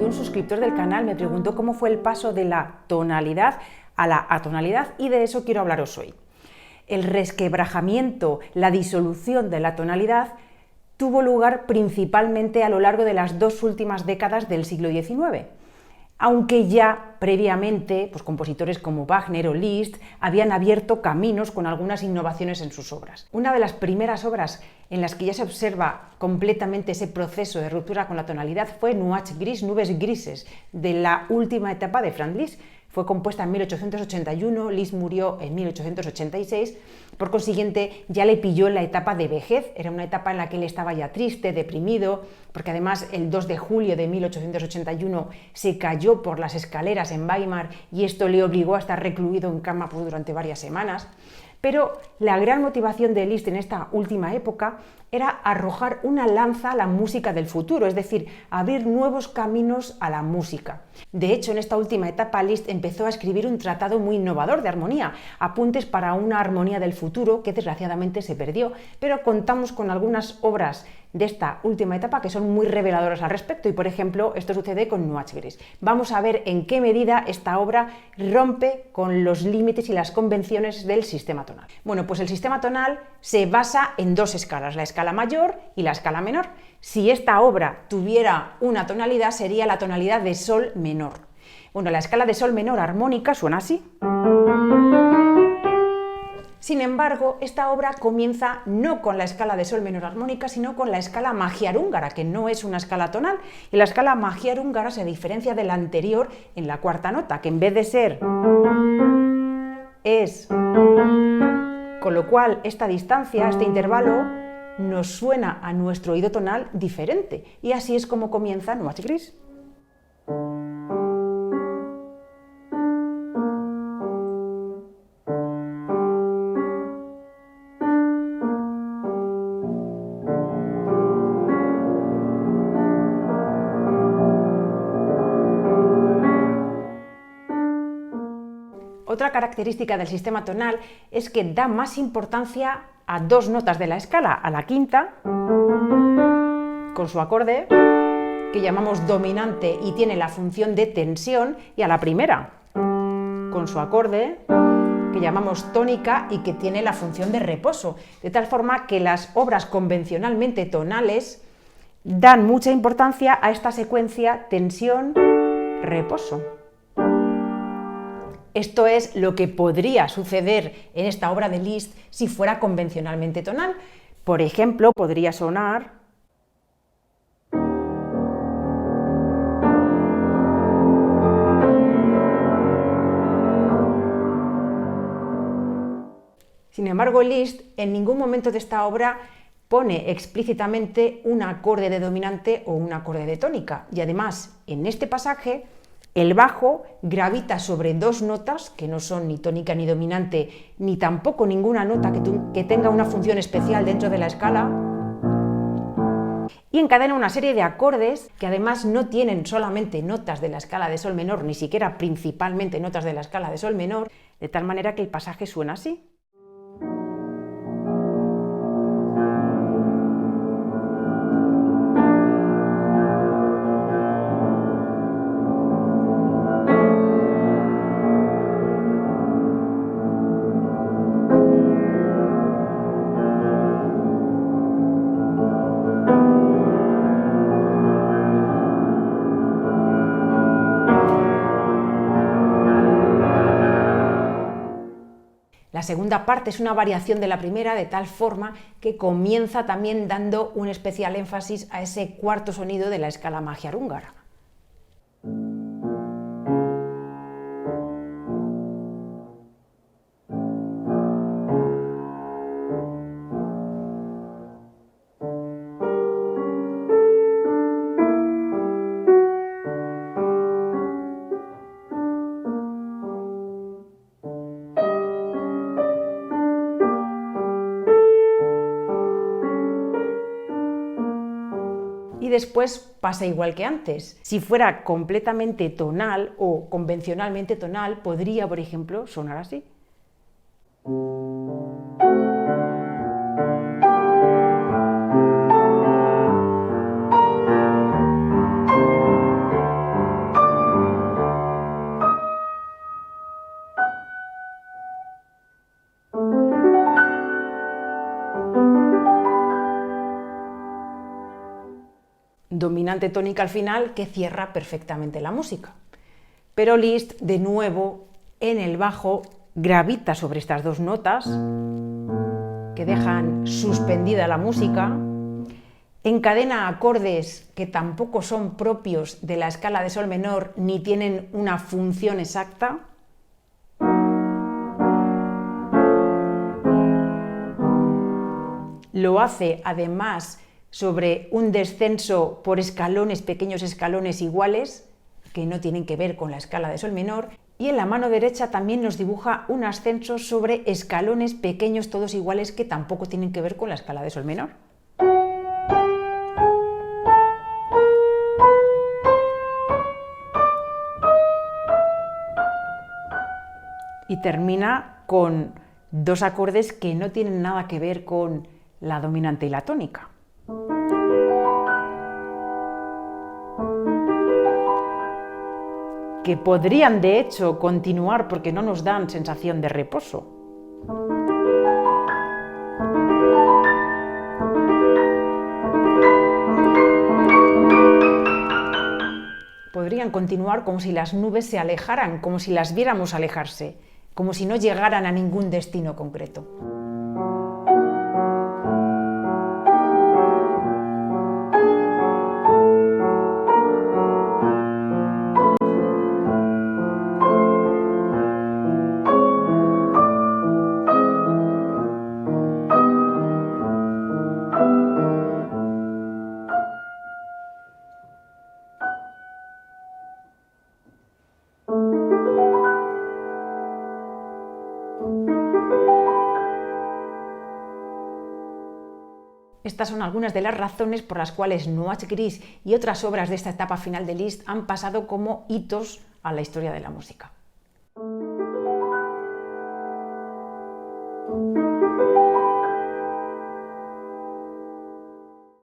un suscriptor del canal me preguntó cómo fue el paso de la tonalidad a la atonalidad y de eso quiero hablaros hoy. El resquebrajamiento, la disolución de la tonalidad tuvo lugar principalmente a lo largo de las dos últimas décadas del siglo XIX. Aunque ya previamente compositores como Wagner o Liszt habían abierto caminos con algunas innovaciones en sus obras. Una de las primeras obras en las que ya se observa completamente ese proceso de ruptura con la tonalidad fue Nuages Gris, Nubes Grises, de la última etapa de Franz Liszt. Fue compuesta en 1881, Liszt murió en 1886, por consiguiente ya le pilló en la etapa de vejez, era una etapa en la que él estaba ya triste, deprimido, porque además el 2 de julio de 1881 se cayó por las escaleras en Weimar y esto le obligó a estar recluido en cama durante varias semanas. Pero la gran motivación de Liszt en esta última época era arrojar una lanza a la música del futuro, es decir, abrir nuevos caminos a la música. De hecho, en esta última etapa Liszt empezó a escribir un tratado muy innovador de armonía, apuntes para una armonía del futuro que desgraciadamente se perdió, pero contamos con algunas obras de esta última etapa que son muy reveladoras al respecto y, por ejemplo, esto sucede con Nuages Gris. Vamos a ver en qué medida esta obra rompe con los límites y las convenciones del sistema tonal. Bueno, pues el sistema tonal se basa en dos escalas, la escala mayor y la escala menor. Si esta obra tuviera una tonalidad, sería la tonalidad de sol menor. Bueno, la escala de sol menor armónica suena así. Sin embargo, esta obra comienza no con la escala de sol menor armónica, sino con la escala magiar húngara, que no es una escala tonal. Y la escala magiar húngara se diferencia de la anterior en la cuarta nota, que en vez de ser es. Con lo cual, esta distancia, este intervalo, nos suena a nuestro oído tonal diferente. Y así es como comienza Nuages Gris. Otra característica del sistema tonal es que da más importancia a dos notas de la escala, a la quinta, con su acorde, que llamamos dominante y tiene la función de tensión, y a la primera, con su acorde, que llamamos tónica y que tiene la función de reposo, de tal forma que las obras convencionalmente tonales dan mucha importancia a esta secuencia tensión-reposo. Esto es lo que podría suceder en esta obra de Liszt si fuera convencionalmente tonal. Por ejemplo, podría sonar Sin embargo, Liszt en ningún momento de esta obra pone explícitamente un acorde de dominante o un acorde de tónica. Y además, en este pasaje, el bajo gravita sobre dos notas que no son ni tónica ni dominante, ni tampoco ninguna nota que tenga una función especial dentro de la escala, y encadena una serie de acordes que además no tienen solamente notas de la escala de sol menor, ni siquiera principalmente notas de la escala de sol menor, de tal manera que el pasaje suena así. La segunda parte es una variación de la primera, de tal forma que comienza también dando un especial énfasis a ese cuarto sonido de la escala magiar húngara. Y después pasa igual que antes. Si fuera completamente tonal o convencionalmente tonal, podría, por ejemplo, sonar así. dominante tónica al final que cierra perfectamente la música. Pero Liszt, de nuevo, en el bajo, gravita sobre estas dos notas que dejan suspendida la música, encadena acordes que tampoco son propios de la escala de sol menor ni tienen una función exacta. Lo hace además sobre un descenso por escalones, pequeños escalones iguales, que no tienen que ver con la escala de sol menor, y en la mano derecha también nos dibuja un ascenso sobre escalones pequeños todos iguales que tampoco tienen que ver con la escala de sol menor. Y termina con dos acordes que no tienen nada que ver con la dominante y la tónica. Que podrían de hecho continuar porque no nos dan sensación de reposo. Podrían continuar como si las nubes se alejaran, como si las viéramos alejarse, como si no llegaran a ningún destino concreto. Estas son algunas de las razones por las cuales Nuage Gris y otras obras de esta etapa final de Liszt han pasado como hitos a la historia de la música.